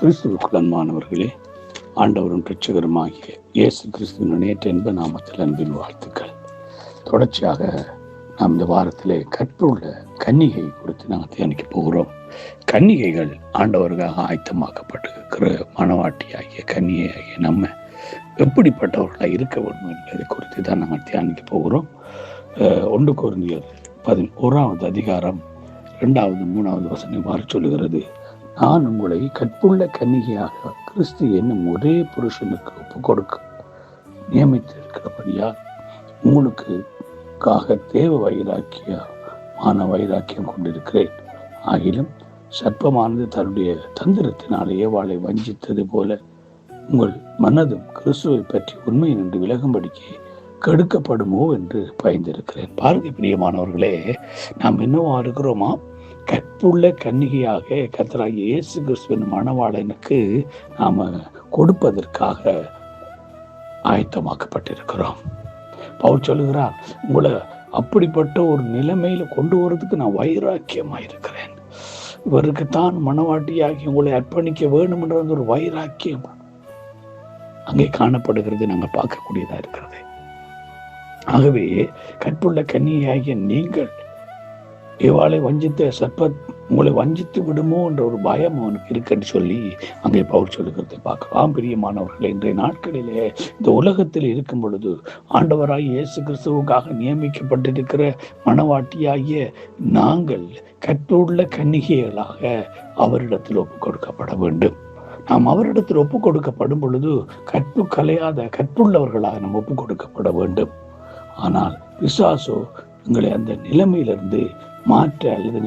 கிறிஸ்துவுக்குள் அன்பானவர்களே, ஆண்டவரும் இரட்சகருமாகிய இயேசு கிறிஸ்துவின் நேற்று என்ப நாமத்தில் அன்பின் வாழ்த்துக்கள். தொடர்ச்சியாக நாம் இந்த வாரத்திலே கற்புள்ள கன்னிகை குறித்து நாங்கள் தியானிக்க போகிறோம். கன்னிகைகள் ஆண்டவருக்காக ஆயத்தமாக்கப்பட்டிருக்கிற மணவாட்டியாகிய கன்னிகையாகிய நம்ம எப்படிப்பட்டவர்களாக இருக்க வேண்டும் என்பதை குறித்து தான் நாங்கள் தியானிக்க போகிறோம். 1 கொரிந்தியர் 11 அதிகாரம் 2, 3 வசனம் வார சொல்லுகிறது, நான் உங்களை கற்புள்ள கன்னிகையாக கிறிஸ்து என்னும் ஒரே புருஷனுக்கு ஒப்புக் கொடுக்க நியமித்திருக்கிறபடியால் உங்களுக்காக தேவ வைராக்கியம் கொண்டிருக்கிறேன். ஆகிலும் சர்ப்பமானது தன்னுடைய தந்திரத்தினால் ஏவாளை வஞ்சித்தது போல உங்கள் மனதும் கிறிஸ்துவை பற்றி உண்மை நின்று விலகும்படிக்கு கெடுக்கப்படுமோ என்று பயந்திருக்கிறேன். பாருங்க பிரியமானவர்களே, நாம் என்னவா இருக்கிறோமா? கற்புள்ள கன்னிகையாக கர்த்தராகிய இயேசு கிறிஸ்துவின் மணவாளனுக்கு நாம கொடுப்பதற்காக ஆயத்தமாக்கப்பட்டிருக்கிறோம். பவுல் சொல்லுகிறார், உங்களை அப்படிப்பட்ட ஒரு நிலைமையில கொண்டு வரதுக்கு நான் வைராக்கியமாயிருக்கிறேன். இவருக்கு தான் மணவாட்டியாகி உங்களை அர்ப்பணிக்க வேண்டும் என்ற ஒரு வைராக்கியம் அங்கே காணப்படுகிறது, நாங்கள் பார்க்கக்கூடியதா இருக்கிறது. ஆகவே கற்புள்ள கன்னிகையாகிய நீங்கள் ஏவாளை வஞ்சித்த சர்ப்ப உங்களை வஞ்சித்து விடுமோ என்ற ஒரு பயம் அவனுக்கு இருக்குன்னு சொல்லி அங்கே பவுல் சொல்லுகிறதை பார்க்கலாம். பிரியமானவர்களே, இன்றைய நாட்களிலே இந்த உலகத்தில் இருக்கும் பொழுது ஆண்டவராய் இயேசு கிறிஸ்துவுக்காக நியமிக்கப்பட்டிருக்கிற மணவாட்டியாகிய நாங்கள் கற்புள்ள கன்னிகைகளாக அவரிடத்தில் ஒப்புக் கொடுக்கப்பட வேண்டும். நாம் அவரிடத்தில் ஒப்புக் கொடுக்கப்படும் பொழுது கற்பு கலையாத கற்புள்ளவர்களாக நாம் ஒப்புக் கொடுக்கப்பட வேண்டும். ஆனால் பிசாசோ எங்களை அந்த நிலைமையிலிருந்து மாற்ற அல்லது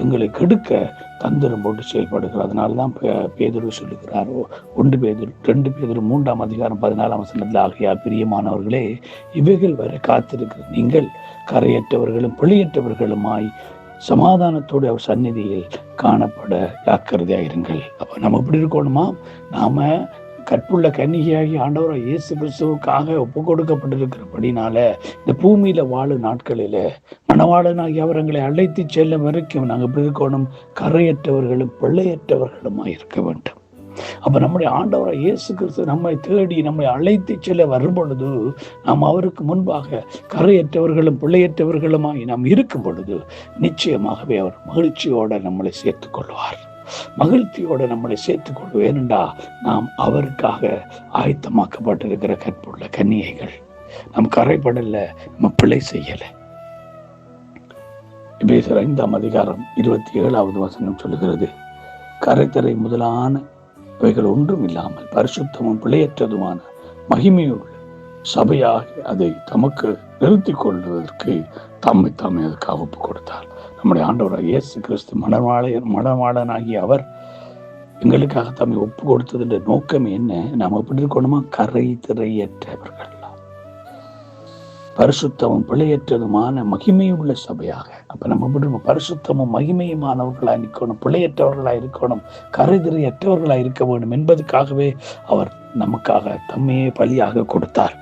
எங்களை கெடுக்க தந்திரம் போட்டு செயல்படுகிறார். அதனால்தான் பேதுரு சொல்லுகிறாரோ 1 பேதுரு 3 அதிகாரம் 14 வசனத்தில், ஆகையால் பிரியமானவர்களே, இவைகள் வரை காத்திருக்கிற நீங்கள் கரையற்றவர்களும் பிழையற்றவர்களுமாய் சமாதானத்தோடு அவர் சந்நிதியில் காணப்பட ஜாக்கிரதையாயிருங்கள். அப்ப நம்ம எப்படி இருக்கணுமா? நாம கற்புள்ள கன்னிகையாகி ஆண்டவராய் இயேசு கிறிஸ்துவுக்காக ஒப்புக் கொடுக்கப்பட்டிருக்கிறபடினால இந்த பூமியில வாழும் நாட்களில மணவாளனாகி அவர் எங்களை அழைத்து செல்லும் வரைக்கும் நாங்கள் எப்படி இருக்கணும்? கரையற்றவர்களும் பிழையற்றவர்களுமாய் இருக்க வேண்டும். அப்ப நம்முடைய ஆண்டவராய் இயேசு கிறிஸ்து நம்மை தேடி நம்மை அழைத்து செல்ல வரும் பொழுது நாம் அவருக்கு முன்பாக கரையற்றவர்களும் பிழையற்றவர்களுமாய் நாம் இருக்கும் பொழுது நிச்சயமாகவே அவர் மகிழ்ச்சியோட நம்மளை சேர்த்துக் கொள்வார். மகிழ்ச்சியோட நம்மளை சேர்த்துக் கொள்வோம். ஏனென்றா நாம் அவருக்காக ஆயத்தமாக்கப்பட்டிருக்கிற கற்புள்ள கன்னிகைகள். நம் கரைப்படல, நம்ம பிழை செய்யல. எபேசியர் 5 அதிகாரம் 27 வசனம் சொல்லுகிறது, கரைத்தரை முதலானவைகள் ஒன்றும் இல்லாமல் பரிசுத்தமும் பிழையற்றதுமான மகிமையுள்ள சபையாக அதை தமக்கு நிறுத்திக் கொள்வதற்கு தாமே அதுக்காக ஒப்பு கொடுத்தார். நம்முடைய ஆண்டவராக இயேசு கிறிஸ்து மணவாளனாகிய அவர் எங்களுக்காக தம்மை ஒப்பு கொடுத்தது நோக்கம் என்ன? நாம் எப்படி இருக்கணுமா? கரை திரையற்றவர்கள், பரிசுத்தமும் பிழையற்றதுமான மகிமையுள்ள சபையாக. அப்ப நம்ம எப்படி பரிசுத்தமும் மகிமையுமானவர்களாக இருக்கணும், பிழையற்றவர்களாக இருக்கணும், கரை திரையற்றவர்களாக இருக்க வேண்டும் என்பதற்காகவே அவர் நமக்காக தம்மையே பலியாக கொடுத்தார்.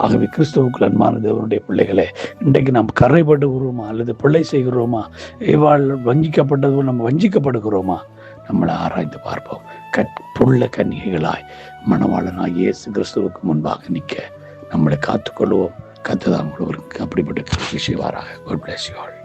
ஆகவே கிறிஸ்துவுக்குள் அன்பான தேவனுடைய பிள்ளைகளே, இன்றைக்கு நாம் கரைபடுகிறோமா அல்லது பிள்ளை செய்கிறோமா? ஏவாள் வஞ்சிக்கப்பட்டது நம்ம வஞ்சிக்கப்படுகிறோமா? நம்மளை ஆராய்ந்து பார்ப்போம். கற்புள்ள கன்னிகைகளாய் மணவாளனாய் இயேசு கிறிஸ்துவுக்கு முன்பாக நிற்க நம்மளை காத்துக்கொள்வோம். கர்த்தர் தாம் ஒருவருக்கு அப்படிப்பட்ட கிருபை செய்வாராக. God bless you all.